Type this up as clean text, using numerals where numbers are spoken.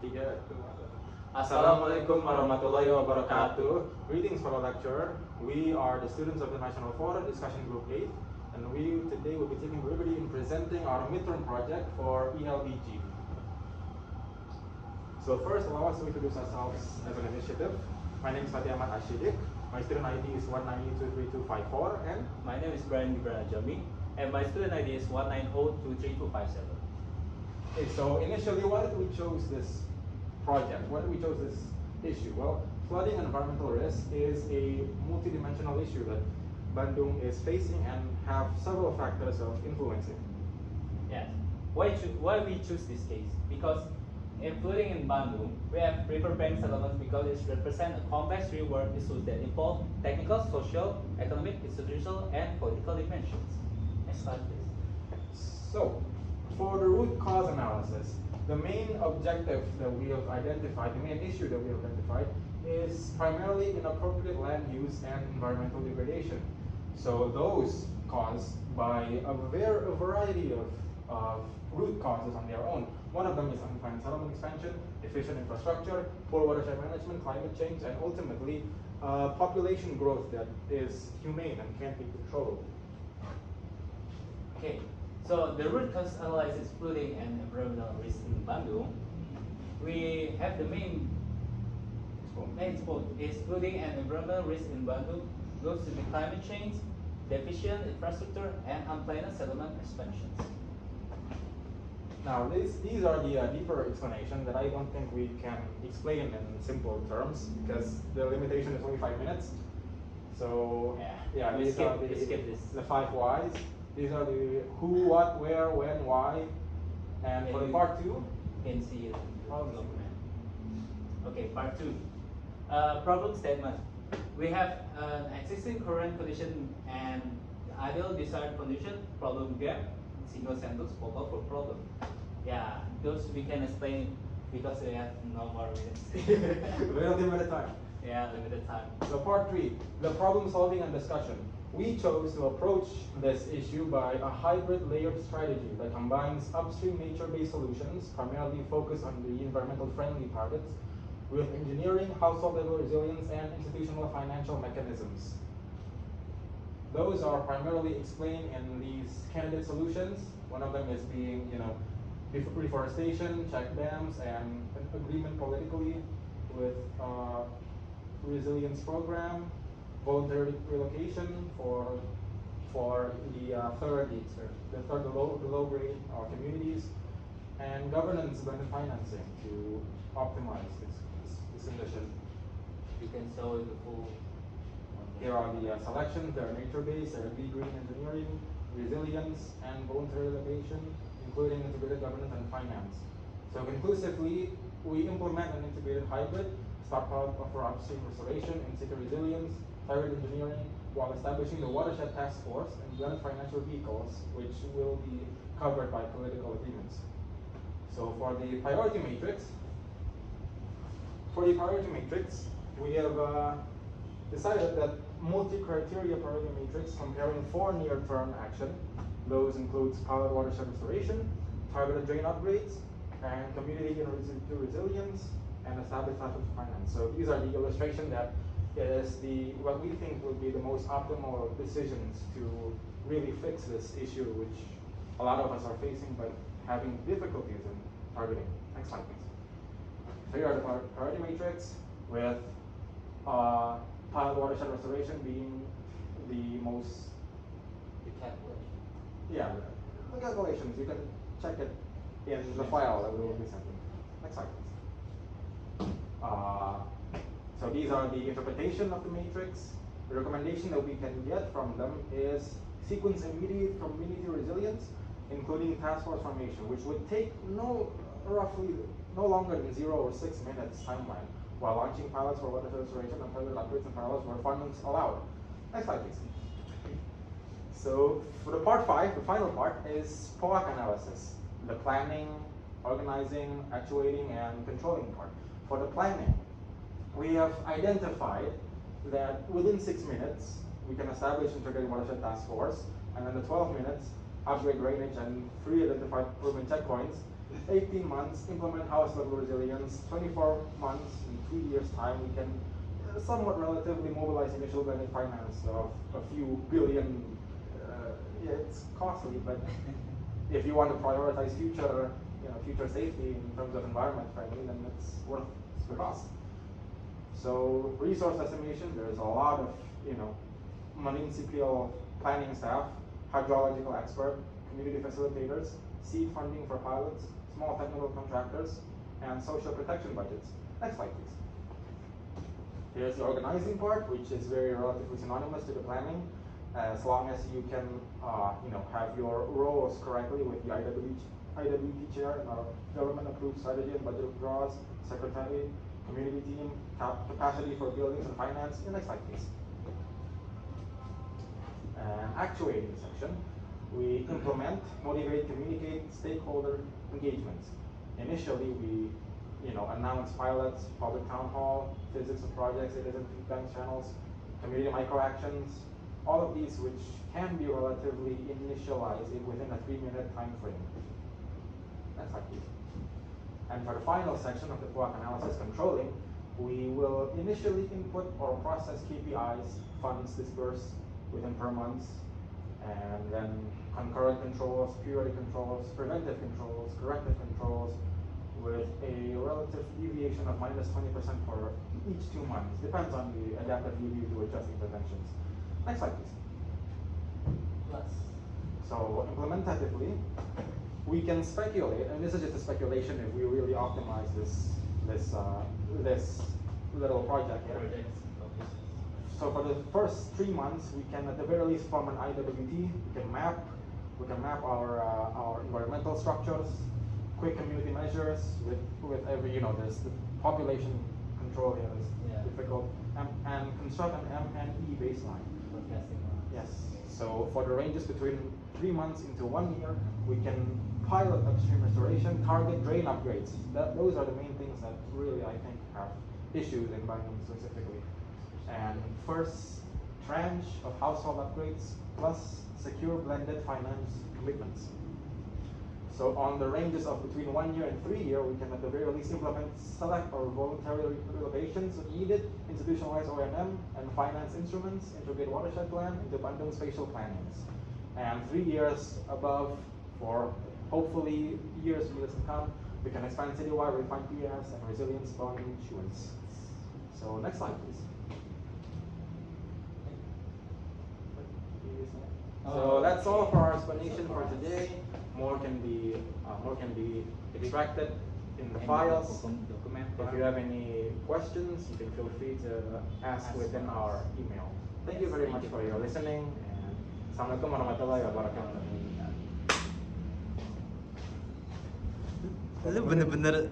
Tiga. Assalamualaikum warahmatullahi wabarakatuh. Greetings fellow lecturer. We are the students of the National Forum Discussion Group 8, and we today will be taking liberty in presenting our midterm project for ELBG. So first, allow us to introduce ourselves as an initiative. My name is Fatih. My student ID is 1923254, and my name is Jami, and my student ID is 190-23257. Okay, so initially, why did we choose this project? Why did we choose this issue? Well, flooding and environmental risk is a multidimensional issue that Bandung is facing and have several factors of influencing. Yes. Why we choose this case? Because in flooding in Bandung, we have riverbank settlements because it represents a complex real-world issues that involve technical, social, economic, institutional, and political dimensions. Next slide, please. So, for the root cause analysis, the main objective that we have identified, the main issue that we have identified, is primarily inappropriate land use and environmental degradation. So those caused by a variety of root causes on their own. One of them is unplanned settlement expansion, efficient infrastructure, poor watershed management, climate change, and ultimately population growth that is humane and can't be controlled. Okay. So the root cause analysis flooding and environmental risk in Bandung. We have the main spot is flooding and environmental risk in Bandung goes to the climate change, deficient infrastructure, and unplanned settlement expansions. Now these are the deeper explanation that I don't think we can explain in simple terms because the limitation is only 5 minutes. So yeah, we these are skip the 5 whys. These are the who, what, where, when, why, and for the part 2, you can see it in the document. Okay, part 2. Problem statement. We have an existing current condition and ideal desired condition, problem gap, single sentence, focal for problem. Yeah, those we can explain because we have no more minutes. We have limited time. Yeah, limited time. So part 3, the problem solving and discussion. We chose to approach this issue by a hybrid layered strategy that combines upstream nature-based solutions, primarily focused on the environmental friendly targets, with engineering, household level resilience, and institutional financial mechanisms. Those are primarily explained in these candidate solutions. One of them is being, reforestation, check dams, and an agreement politically with resilience program, voluntary relocation for the low grade communities, and governance blended financing to optimize this condition. You can show the full. Here are the selections. They are nature-based, they are green engineering, resilience, and voluntary relocation, including integrated governance and finance. So conclusively, we implement an integrated hybrid, stockpile for upstream restoration, in-situ resilience, target engineering, while establishing the watershed task force and joint financial vehicles, which will be covered by political agreements. So for the priority matrix, we have decided that multi-criteria priority matrix comparing 4 near-term action. Those includes pilot watershed restoration, targeted drain upgrades, and community resilience, and established types of finance. So these are the illustration that is what we think would be the most optimal decisions to really fix this issue, which a lot of us are facing but having difficulties in targeting. Next slide, please. So here are the priority matrix with pilot watershed restoration being the most. The calculation. Yeah, the calculations, you can check it in the file that we will be sending. Next slide, please. So these are the interpretation of the matrix. The recommendation that we can get from them is sequence immediate community resilience, including task force formation, which would take roughly no longer than 0 or 6 minutes timeline, while launching pilots for watershed restoration and further upgrades and parallels where fundings allowed. Next slide, please. So for the part 5, the final part is POAC analysis, the planning, organizing, actuating, and controlling part. For the planning, we have identified that within 6 minutes, we can establish integrated watershed task force, and in the 12 minutes, upgrade drainage and 3 identified urban checkpoints. 18 months, implement house level resilience. 24 months, in 2 years' time, we can somewhat relatively mobilize initial blended finance of a few billion. Yeah, it's costly, but if you want to prioritize future, future safety in terms of environment friendly, then it's worth the cost. So resource estimation, there's a lot of, municipal planning staff, hydrological expert, community facilitators, seed funding for pilots, small technical contractors, and social protection budgets. Next slide, please. Here's the organizing part, which is very relatively synonymous to the planning, as long as you can, have your roles correctly with the IWT chair and our government-approved strategy and budget draws, secretary, community team, capacity for buildings and finance. The next slide, please. And actuating section, we implement, motivate, communicate, stakeholder engagements. Initially, we announce pilots, public town hall, physics of projects, citizen feedback channels, community micro actions, all of these which can be relatively initialized within a 3-minute time frame. Next slide, please. And for the final section of the PUAC analysis controlling, we will initially input or process KPIs, funds dispersed within per month, and then concurrent controls, periodic controls, preventive controls, corrective controls, with a relative deviation of minus 20% for each 2 months. Depends on the adaptive review to adjust interventions. Next slide, please. So implementatively, we can speculate, and this is just a speculation if we really optimize this little project here. So for the first 3 months, we can at the very least form an IWT. We can map our environmental structures, quick community measures with every, there's the population control here is difficult, and construct an MNE baseline. Yes. So for the ranges between 3 months into 1 year, we can pilot upstream restoration, target drain upgrades. Those are the main things that really I think have issues in Bandung specifically. And first tranche of household upgrades plus secure blended finance commitments. So on the ranges of between 1 year and 3 year, we can at the very least implement select or voluntary relocations if needed, institutionalized O&M and finance instruments, integrated watershed plan, into Bandung spatial plannings. And 3 years above, for hopefully years to come, we can expand citywide refined PS and resilience bond issuance. So next slide, please. So that's all for our explanation for today. More can be extracted in the files. If you have any questions, you can feel free to ask within our email. Thank you very much for your listening, and Assalamualaikum warahmatullahi wabarakatuh. Lu bener-bener